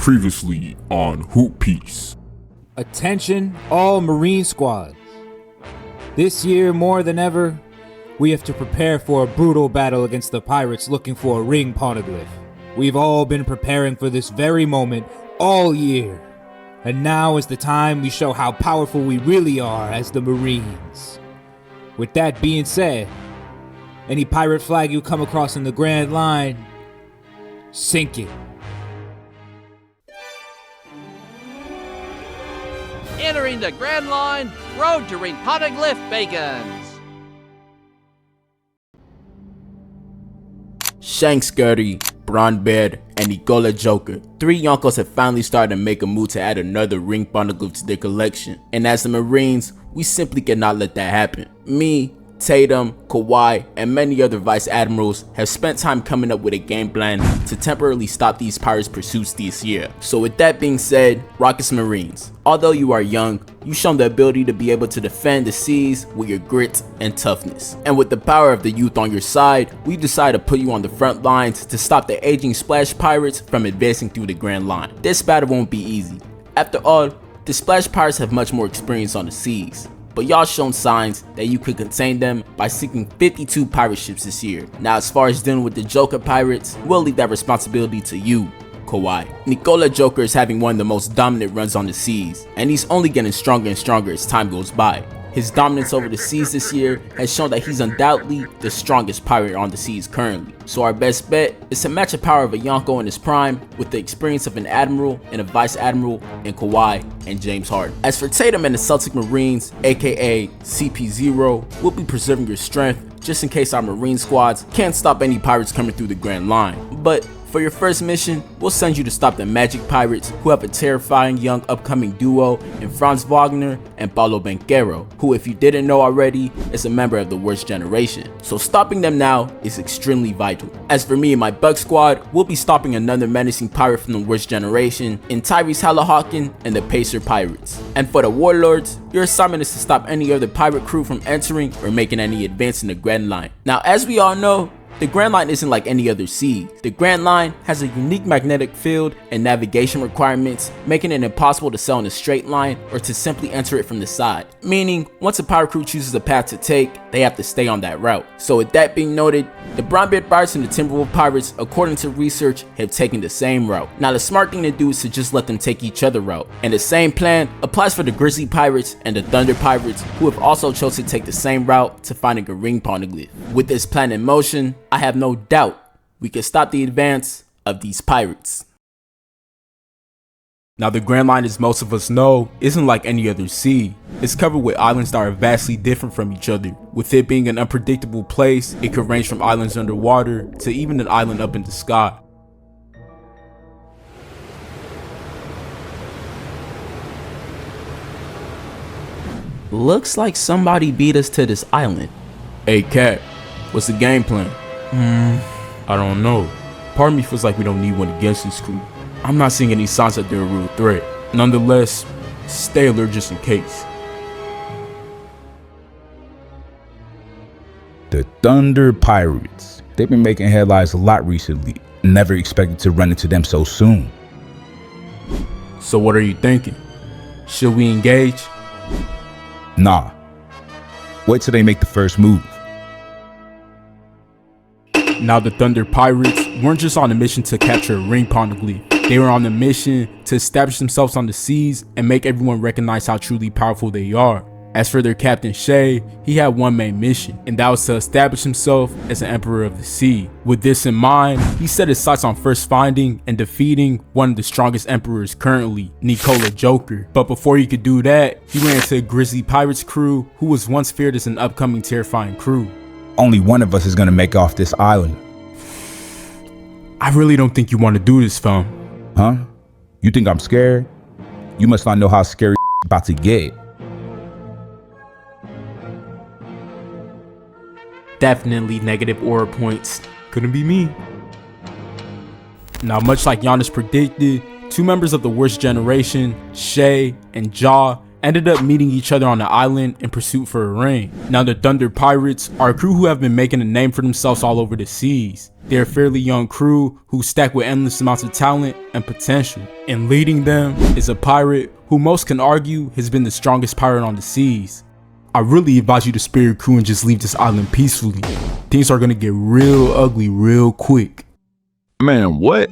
Previously on Hoop Piece. Attention all Marine squads. This year more than ever, we have to prepare for a brutal battle against the pirates looking for a ring Poneglyph. We've all been preparing for this very moment all year. And now is the time we show how powerful we really are as the Marines. With that being said, any pirate flag you come across in the Grand Line, sink it. Entering the Grand Line, road to ring Poneglyph Bacons. Shanks Gertie, Braun Bear, and Nicola Joker. 3 Yonkos have finally started to make a move to add another ring Poneglyph to their collection. And as the Marines, we simply cannot let that happen. Me, Tatum, Kawhi, and many other Vice Admirals have spent time coming up with a game plan to temporarily stop these pirates' pursuits this year. So with that being said, Rockets Marines, although you are young, you've shown the ability to be able to defend the seas with your grit and toughness. And with the power of the youth on your side, we decided to put you on the front lines to stop the aging Splash Pirates from advancing through the Grand Line. This battle won't be easy. After all, the Splash Pirates have much more experience on the seas. But y'all shown signs that you could contain them by sinking 52 pirate ships this year. Now as far as dealing with the Joker pirates, we'll leave that responsibility to you, Kawhi. Nicola Joker is having one of the most dominant runs on the seas, and he's only getting stronger and stronger as time goes by. His dominance over the seas this year has shown that he's undoubtedly the strongest pirate on the seas currently. So our best bet is to match the power of a Yonko in his prime with the experience of an Admiral and a Vice Admiral in Kawhi and James Harden. As for Tatum and the Celtic Marines, aka CP0, we'll be preserving your strength just in case our Marine squads can't stop any pirates coming through the Grand Line. But for your first mission, we'll send you to stop the Magic Pirates, who have a terrifying young upcoming duo in Franz Wagner and Paulo Banquero, who, if you didn't know already, is a member of the Worst Generation. So stopping them now is extremely vital. As for me and my Bug Squad, we'll be stopping another menacing pirate from the Worst Generation in Tyrese Hallihawken and the Pacer Pirates. And for the Warlords, your assignment is to stop any other pirate crew from entering or making any advance in the Grand Line. Now, as we all know, the Grand Line isn't like any other sea. The Grand Line has a unique magnetic field and navigation requirements, making it impossible to sail in a straight line or to simply enter it from the side. Meaning, once a pirate crew chooses a path to take, they have to stay on that route. So with that being noted, the Brown Beard Pirates and the Timberwolf Pirates, according to research, have taken the same route. Now the smart thing to do is to just let them take each other route. And the same plan applies for the Grizzly Pirates and the Thunder Pirates, who have also chosen to take the same route to finding a ring Poneglyph. With this plan in motion, I have no doubt we can stop the advance of these pirates. Now the Grand Line, as most of us know, isn't like any other sea. It's covered with islands that are vastly different from each other. With it being an unpredictable place, it could range from islands underwater to even an island up in the sky. Looks like somebody beat us to this island. Hey Cat, what's the game plan? I don't know. Part of me feels like we don't need one against this crew. I'm not seeing any signs that they're a real threat. Nonetheless, stay alert just in case. The Thunder Pirates. They've been making headlines a lot recently. Never expected to run into them so soon. So what are you thinking? Should we engage? Nah. Wait till they make the first move. Now the Thunder Pirates weren't just on a mission to capture a ring Poneglyph. They were on a mission to establish themselves on the seas and make everyone recognize how truly powerful they are. As for their captain Shay, he had one main mission, and that was to establish himself as an emperor of the sea. With this in mind, he set his sights on first finding and defeating one of the strongest emperors currently, Nicola Joker. But before he could do that, he ran into a Grizzly Pirates crew who was once feared as an upcoming terrifying crew. Only one of us is gonna make off this island. I really don't think you want to do this, fam. Huh? You think I'm scared? You must not know how scary about to get. Definitely negative aura points. Couldn't be me. Now, much like Giannis predicted, two members of the Worst Generation, Shay and Ja, ended up meeting each other on the island in pursuit for a ring. Now the Thunder Pirates are a crew who have been making a name for themselves all over the seas. They're a fairly young crew who stack with endless amounts of talent and potential. And leading them is a pirate who most can argue has been the strongest pirate on the seas. I really advise you to spare your crew and just leave this island peacefully. Things are gonna get real ugly real quick. Man, what?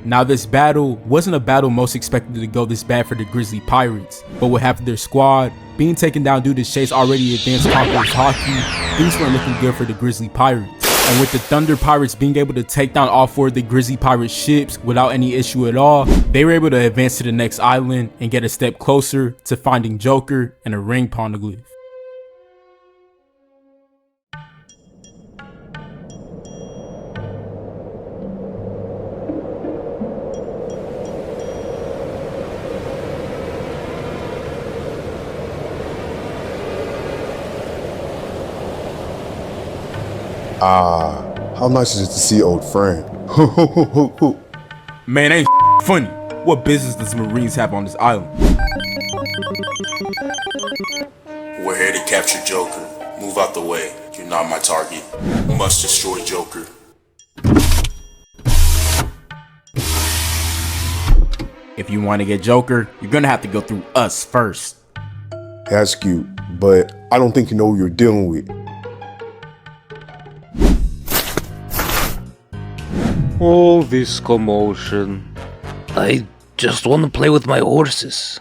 Now this battle wasn't a battle most expected to go this bad for the Grizzly Pirates, but with half of their squad being taken down due to Shay's already advanced conqueror's hockey, things weren't looking good for the Grizzly Pirates. And with the Thunder Pirates being able to take down all 4 of the Grizzly Pirate ships without any issue at all, they were able to advance to the next island and get a step closer to finding Joker and a ring Poneglyph. How nice is it to see old friend? Man, ain't funny. What business does Marines have on this island? We're here to capture Joker. Move out the way. You're not my target. Must destroy Joker. If you want to get Joker, you're gonna have to go through us first. That's cute, but I don't think you know who you're dealing with. All this commotion. I just want to play with my horses.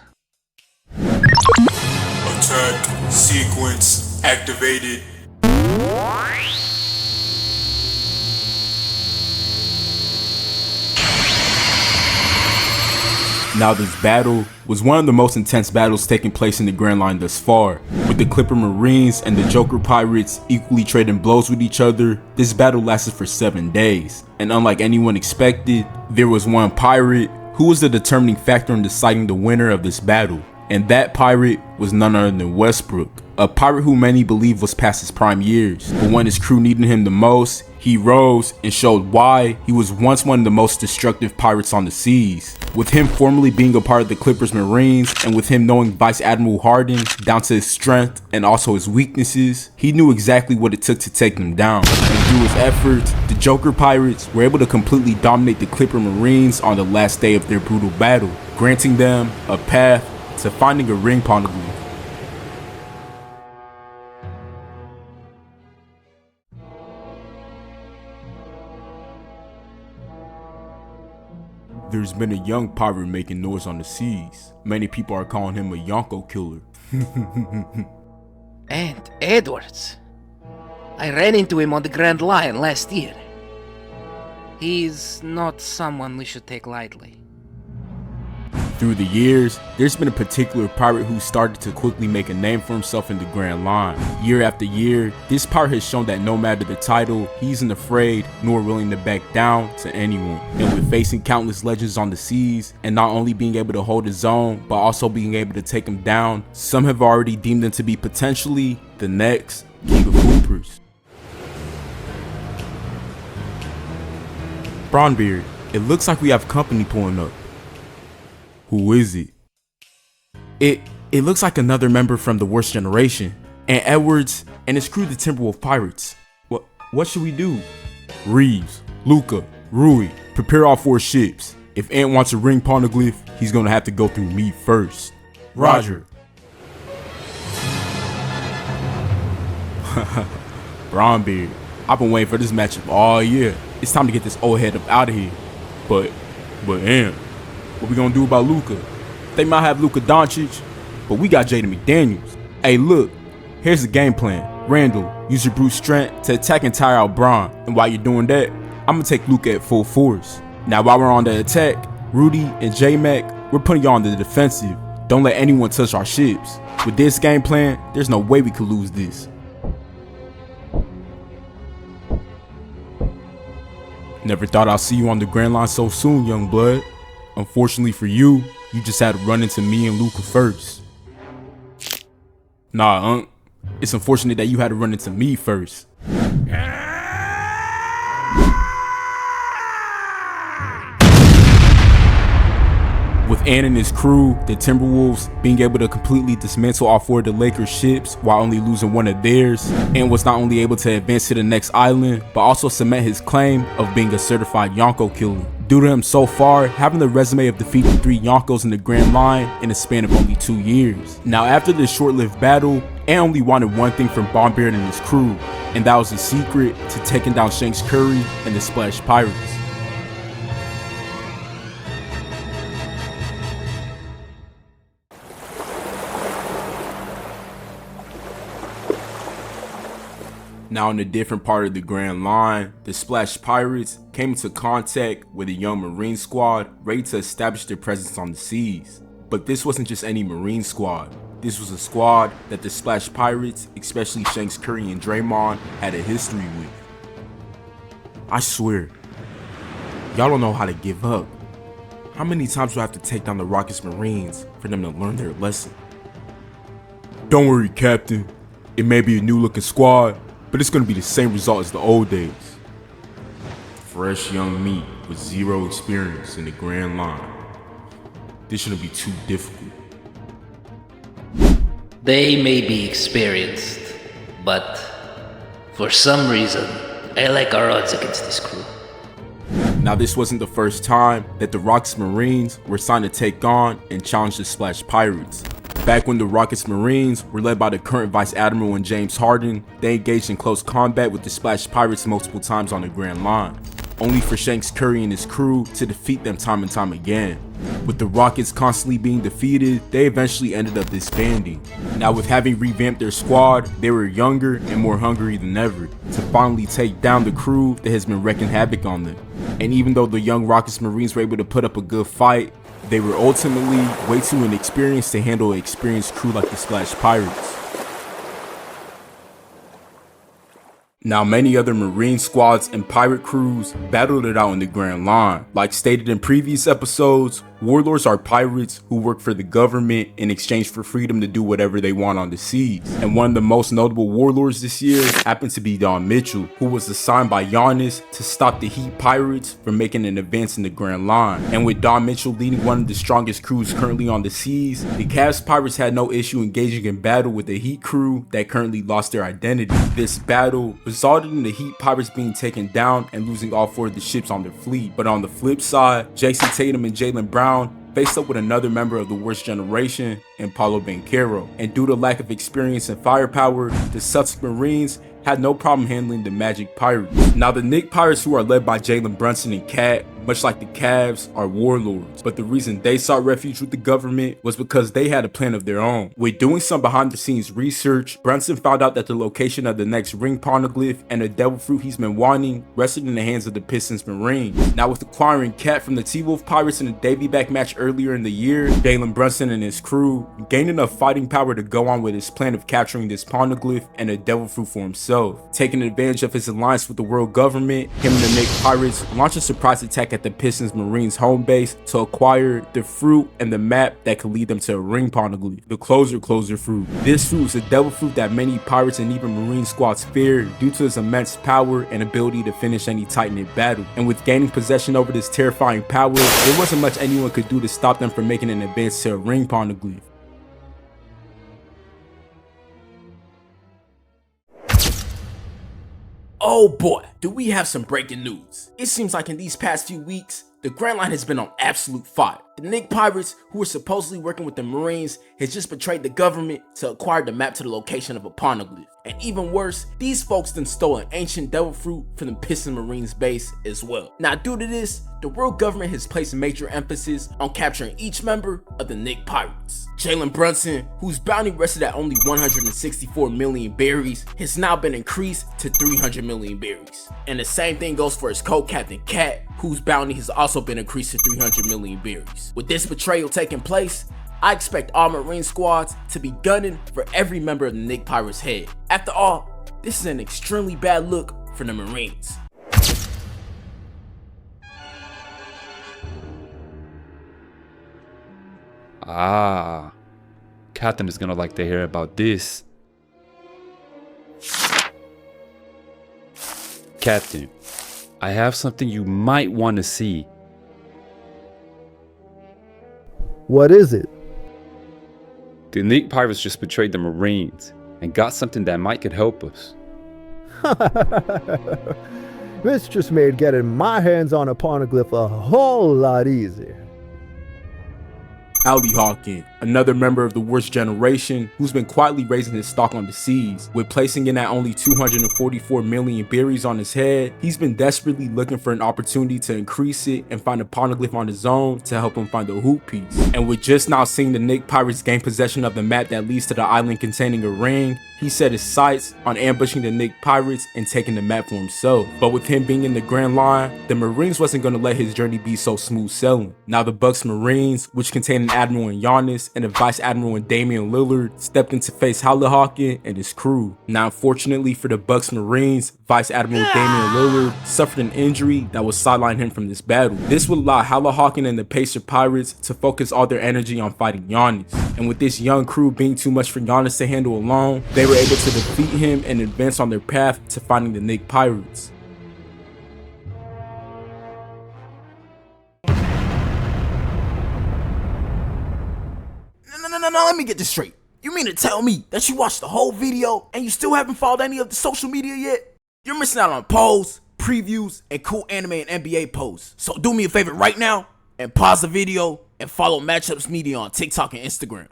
Attack sequence activated. Now this battle was one of the most intense battles taking place in the Grand Line thus far. With the Clipper Marines and the Joker Pirates equally trading blows with each other, this battle lasted for 7 days. And unlike anyone expected, there was one pirate who was the determining factor in deciding the winner of this battle. And that pirate was none other than Westbrook, a pirate who many believe was past his prime years. But when his crew needed him the most, he rose and showed why he was once one of the most destructive pirates on the seas. With him formerly being a part of the Clippers Marines, and with him knowing Vice Admiral Hardin down to his strength and also his weaknesses, he knew exactly what it took to take them down. And through his efforts, the Joker Pirates were able to completely dominate the Clipper Marines on the last day of their brutal battle, granting them a path to finding a ring Poneglyph. There's been a young pirate making noise on the seas. Many people are calling him a Yonko killer. And Edwards. I ran into him on the Grand Line last year. He's not someone we should take lightly. Through the years, there's been a particular pirate who started to quickly make a name for himself in the Grand Line. Year after year, this pirate has shown that no matter the title, he isn't afraid nor willing to back down to anyone. And with facing countless legends on the seas, and not only being able to hold his own, but also being able to take him down, some have already deemed him to be potentially the next King of Hoopers. Bronbeard, it looks like we have company pulling up. Who is it? It looks like another member from the Worst Generation, and Edwards and his crew, the Timberwolf Pirates. What should we do? Reeves, Luca, Rui, prepare all 4 ships. If Ant wants a ring Poneglyph, he's gonna have to go through me first. Roger. Bronbeard, I've been waiting for this matchup all year. It's time to get this old head up out of here. But Ant, what we gonna do about Luca? They might have Luka Doncic, but we got Jaden McDaniels. Hey look, here's the game plan. Randall, use your brute strength to attack and tire out Braun. And while you're doing that, I'm gonna take Luka at full force. Now while we're on the attack, Rudy and J-Mac, we're putting y'all on the defensive. Don't let anyone touch our ships. With this game plan, there's no way we could lose this. Never thought I'd see you on the Grand Line so soon, young blood. Unfortunately for you, you just had to run into me and Luca first. Nah, Unc. It's unfortunate that you had to run into me first. Ant and his crew, the Timberwolves, being able to completely dismantle all 4 of the Lakers ships while only losing 1 of theirs, Ant was not only able to advance to the next island, but also cement his claim of being a certified Yonko killer, due to him so far having the resume of defeating 3 Yonkos in the Grand Line in a span of only 2 years. Now after this short-lived battle, Ant only wanted one thing from Bombard and his crew, and that was the secret to taking down Shanks Curry and the Splash Pirates. Now in a different part of the Grand Line, the Splash Pirates came into contact with a young Marine squad ready to establish their presence on the seas. But this wasn't just any Marine squad. This was a squad that the Splash Pirates, especially Shanks Curry and Draymond, had a history with. I swear, y'all don't know how to give up. How many times do I have to take down the Rockets Marines for them to learn their lesson? Don't worry, Captain. It may be a new looking squad, but it's gonna be the same result as the old days. Fresh young meat with 0 experience in the Grand Line. This shouldn't be too difficult. They may be experienced, but for some reason, I like our odds against this crew. Now this wasn't the first time that the Rockets Marines were signed to take on and challenge the Splash Pirates. Back when the Rockets Marines were led by the current Vice Admiral and James Harden, they engaged in close combat with the Splash Pirates multiple times on the Grand Line, only for Shanks Curry and his crew to defeat them time and time again. With the Rockets constantly being defeated, they eventually ended up disbanding. Now with having revamped their squad, they were younger and more hungry than ever to finally take down the crew that has been wreaking havoc on them. And even though the young Rockets Marines were able to put up a good fight, they were ultimately way too inexperienced to handle an experienced crew like the Splash Pirates. Now many other Marine squads and pirate crews battled it out in the Grand Line. Like stated in previous episodes, warlords are pirates who work for the government in exchange for freedom to do whatever they want on the seas. And one of the most notable warlords this year happened to be Don Mitchell, who was assigned by Giannis to stop the Heat Pirates from making an advance in the Grand Line. And with Don Mitchell leading one of the strongest crews currently on the seas, the Cavs Pirates had no issue engaging in battle with the Heat crew that currently lost their identity. This battle resulted in the Heat Pirates being taken down and losing all 4 of the ships on their fleet. But on the flip side, Jason Tatum and Jaylen Brown faced up with another member of the worst generation in Paulo Banchero, and due to lack of experience and firepower, the Celtic Marines had no problem handling the Magic Pirates. Now the Knick Pirates, who are led by Jalen Brunson and Cat, much like the Cavs, are warlords, but the reason they sought refuge with the government was because they had a plan of their own. With doing some behind the scenes research, Brunson found out that the location of the next ring Poneglyph and the devil fruit he's been wanting rested in the hands of the Pistons Marines. Now with acquiring Cat from the T-Wolf Pirates in a Davy back match earlier in the year, Jalen Brunson and his crew gained enough fighting power to go on with his plan of capturing this Poneglyph and the devil fruit for himself. Taking advantage of his alliance with the world government, him and the Knick Pirates launched a surprise attack at the Pistons Marines home base to acquire the fruit and the map that could lead them to a ring Poneglyph, the closer fruit. This fruit is a devil fruit that many pirates and even Marine squads fear due to its immense power and ability to finish any tight-knit battle. And with gaining possession over this terrifying power, there wasn't much anyone could do to stop them from making an advance to a ring Poneglyph. Oh boy, do we have some breaking news. It seems like in these past few weeks, the Grand Line has been on absolute fire. The Knick Pirates, who were supposedly working with the Marines, has just betrayed the government to acquire the map to the location of a Poneglyph. And even worse, these folks then stole an ancient devil fruit from the Piston Marines base as well. Now due to this, the world government has placed major emphasis on capturing each member of the Knick Pirates. Jalen Brunson, whose bounty rested at only 164 million berries, has now been increased to 300 million berries. And the same thing goes for his co-captain Cat, whose bounty has also been increased to 300 million berries. With this betrayal taking place, I expect all Marine squads to be gunning for every member of the Knick Pirates' head. After all, this is an extremely bad look for the Marines. Ah, Captain is gonna like to hear about this. Captain, I have something you might want to see. What is it? The Nick Pirates just betrayed the Marines and got something that might could help us. This just made getting my hands on a Poneglyph a whole lot easier. Ali Hawkin, another member of the worst generation who's been quietly raising his stock on the seas. With placing in at only 244 million berries on his head, he's been desperately looking for an opportunity to increase it and find a Poneglyph on his own to help him find a hoop piece. And with just now seeing the Nick Pirates gain possession of the map that leads to the island containing a ring, he set his sights on ambushing the Nick Pirates and taking the map for himself. But with him being in the Grand Line, the Marines wasn't going to let his journey be so smooth sailing. Now the Bucks Marines, which contain an Admiral in Giannis and a Vice Admiral in Damian Lillard, stepped in to face Ali Hawkin and his crew. Now unfortunately for the Bucks Marines, Vice Admiral Damian Lillard suffered an injury that would sideline him from this battle. This would allow Ali Hawkin and the Pacer Pirates to focus all their energy on fighting Giannis. And with this young crew being too much for Giannis to handle alone, they were able to defeat him and advance on their path to finding the Nick Pirates. No, let me get this straight. You mean to tell me that you watched the whole video and you still haven't followed any of the social media yet? You're missing out on polls, previews, and cool anime and NBA posts. So do me a favor right now and pause the video and follow Matchupsmedia on TikTok and Instagram.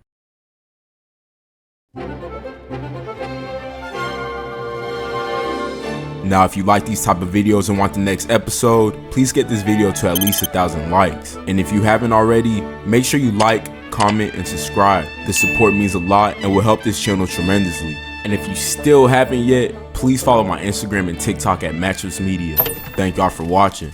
Now if you like these type of videos and want the next episode, please get this video to at least 1,000 likes. And if you haven't already, make sure you like, comment, and subscribe. The support means a lot and will help this channel tremendously. And if you still haven't yet, please follow my Instagram and TikTok at Matchupsmedia. Thank y'all for watching.